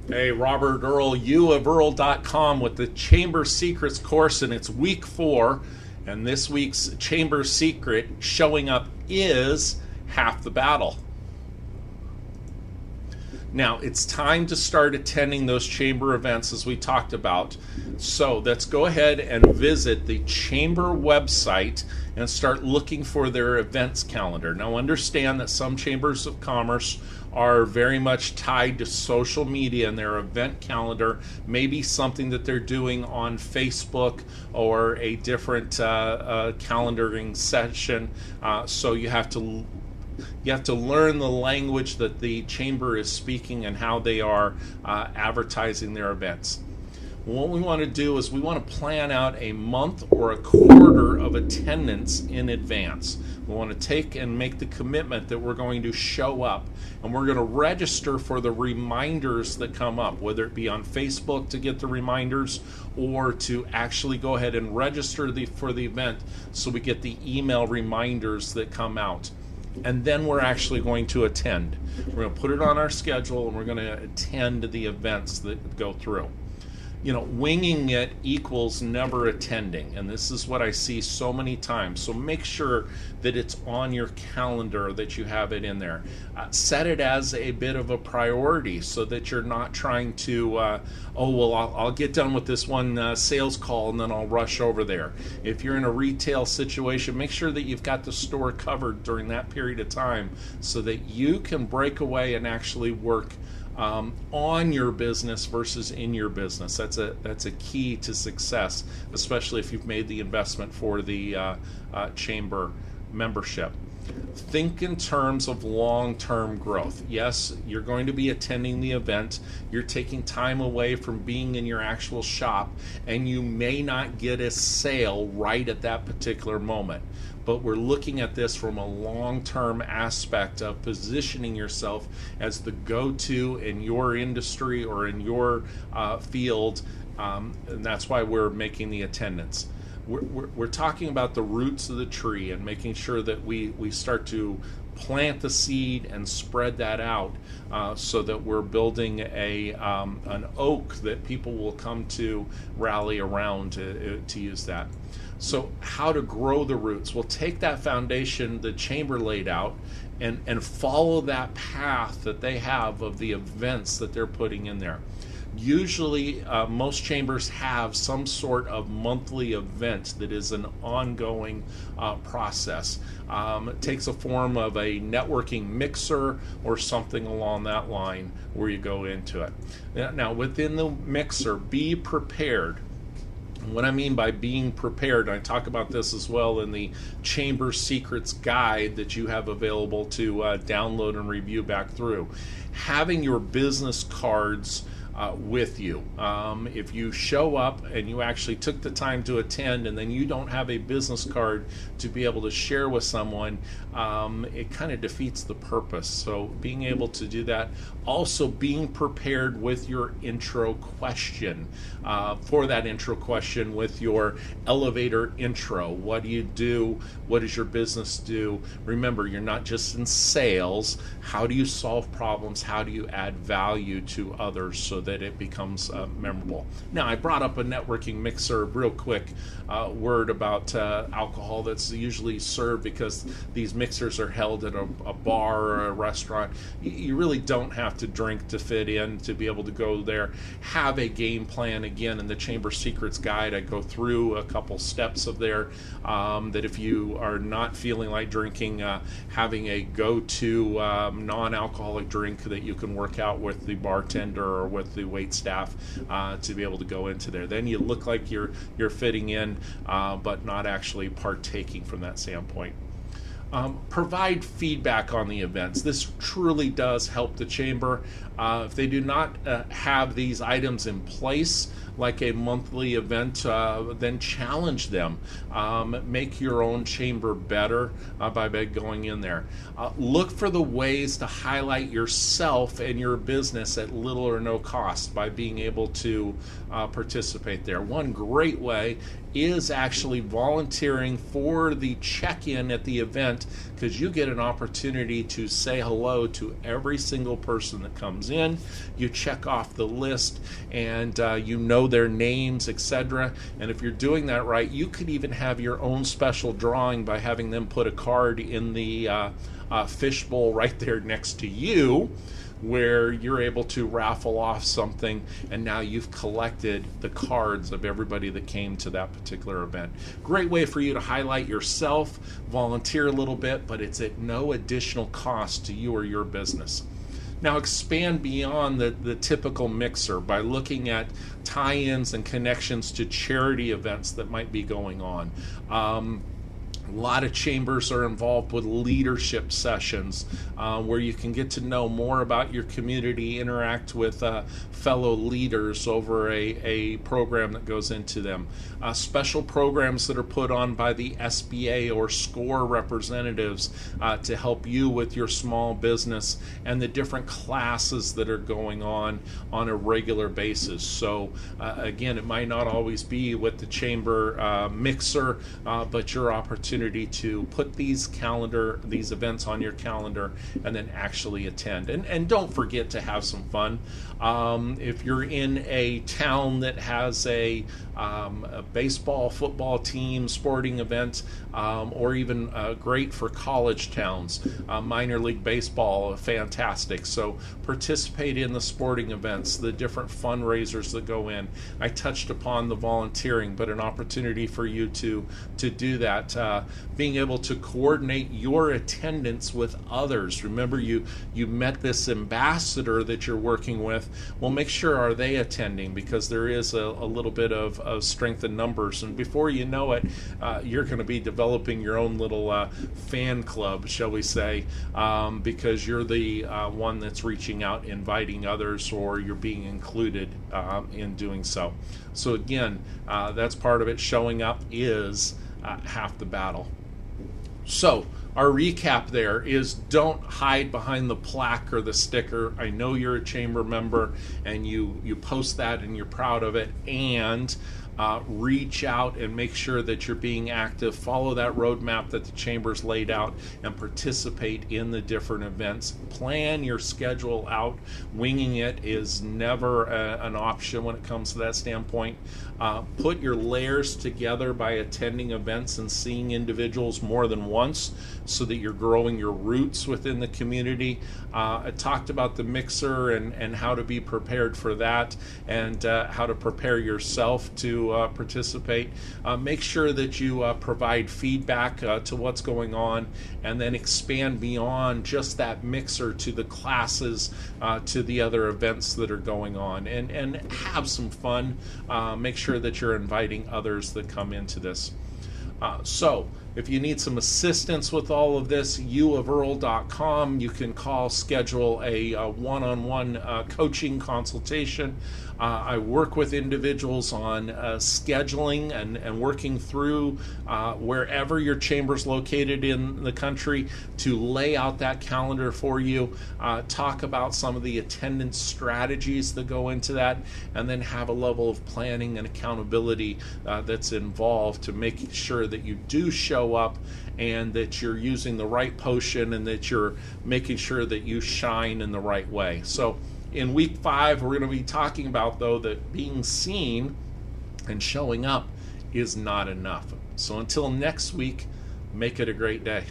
Hey, Robert Earl, you of Earl.com with the Chamber Secrets course, and it's week 4. And this week's Chamber Secret, showing up is half the battle. Now, it's time to start attending those chamber events as we talked about. So let's go ahead and visit the chamber website and start looking for their events calendar. Now, understand that some chambers of commerce are very much tied to social media, and their event calendar may be something that they're doing on Facebook or a different calendaring session. So you have to learn the language that the chamber is speaking and how they are advertising their events. What we want to do is we want to plan out a month or a quarter of attendance in advance. We want to take and make the commitment that we're going to show up, and we're going to register for the reminders that come up, whether it be on Facebook to get the reminders or to actually go ahead and register for the event so we get the email reminders that come out. And then we're actually going to attend. We're going to put it on our schedule, and we're going to attend the events that go through. You know, winging it equals never attending, and this is what I see so many times. So make sure that it's on your calendar, that you have it in there. Set it as a bit of a priority so that you're not trying to, I'll get done with this one sales call and then I'll rush over there. If you're in a retail situation, make sure that you've got the store covered during that period of time so that you can break away and actually work on your business versus in your business. That's a key to success, especially if you've made the investment for the chamber membership. Think in terms of long-term growth. Yes, you're going to be attending the event. You're taking time away from being in your actual shop, and you may not get a sale right at that particular moment. But we're looking at this from a long-term aspect of positioning yourself as the go-to in your industry or in your field, and that's why we're making the attendance. We're talking about the roots of the tree and making sure that we start to plant the seed and spread that out so that we're building an oak that people will come to rally around to use that. So how to grow the roots? Well, take that foundation the chamber laid out and follow that path that they have of the events that they're putting in there. Usually, most chambers have some sort of monthly event that is an ongoing process. It takes a form of a networking mixer or something along that line where you go into it. Now, within the mixer, be prepared. What I mean by being prepared, I talk about this as well in the Chamber Secrets guide that you have available to download and review back through. Having your business cards with you. If you show up and you actually took the time to attend and then you don't have a business card to be able to share with someone, it kind of defeats the purpose. So being able to do that. Also being prepared with your intro question. For that intro question with your elevator intro. What do you do? What does your business do? Remember, you're not just in sales. How do you solve problems? How do you add value to others so that it becomes memorable? Now, I brought up a networking mixer real quick word about alcohol that's usually served because these mixers are held at a bar or a restaurant. You really don't have to drink to fit in to be able to go there. Have a game plan. Again, in the Chamber Secrets guide, I go through a couple steps of there that if you are not feeling like drinking, having a go-to non-alcoholic drink that you can work out with the bartender or with the wait staff to be able to go into there. Then you look like you're fitting in, but not actually partaking from that standpoint. Provide feedback on the events. This truly does help the chamber. If they do not have these items in place, like a monthly event, then challenge them. Make your own chamber better by going in there. Look for the ways to highlight yourself and your business at little or no cost by being able to participate there. One great way is actually volunteering for the check-in at the event, because you get an opportunity to say hello to every single person that comes in. You check off the list, and you know their names, etc. And if you're doing that right, you could even have your own special drawing by having them put a card in the fishbowl right there next to you, where you're able to raffle off something, and now you've collected the cards of everybody that came to that particular event. Great way for you to highlight yourself, volunteer a little bit, but it's at no additional cost to you or your business. Now expand beyond the typical mixer by looking at tie-ins and connections to charity events that might be going on. A lot of chambers are involved with leadership sessions where you can get to know more about your community, interact with fellow leaders over a program that goes into them. Special programs that are put on by the SBA or SCORE representatives to help you with your small business, and the different classes that are going on a regular basis. So again, it might not always be with the chamber mixer, but your opportunity to put these events on your calendar and then actually attend. And don't forget to have some fun. If you're in a town that has a baseball, football team, sporting event, or even great for college towns, minor league baseball, fantastic. So participate in the sporting events, the different fundraisers that go in. I touched upon the volunteering, but an opportunity for you to do that. Being able to coordinate your attendance with others. Remember, you met this ambassador that you're working with. Well, make sure, are they attending, because there is a little bit of strength in numbers, and before you know it, you're going to be developing your own little fan club, shall we say, because you're the one that's reaching out, inviting others, or you're being included in doing so. So again, that's part of it. Showing up is half the battle. So our recap there is, don't hide behind the plaque or the sticker. I know you're a chamber member and you post that and you're proud of it, and reach out and make sure that you're being active. Follow that roadmap that the chamber's laid out and participate in the different events. Plan your schedule out. Winging it is never an option when it comes to that standpoint. Put your layers together by attending events and seeing individuals more than once, so that you're growing your roots within the community. I talked about the mixer and how to be prepared for that, and how to prepare yourself to participate. Make sure that you provide feedback to what's going on, and then expand beyond just that mixer to the classes, to the other events that are going on, and have some fun. Make sure that you're inviting others that come into this. So if you need some assistance with all of this, youofearl.com. You can schedule a one-on-one coaching consultation. I work with individuals on scheduling and working through wherever your chamber's located in the country, to lay out that calendar for you, talk about some of the attendance strategies that go into that, and then have a level of planning and accountability that's involved to make sure that you do show up, and that you're using the right potion, and that you're making sure that you shine in the right way. So in week 5, we're going to be talking about, though, that being seen and showing up is not enough. So until next week, make it a great day.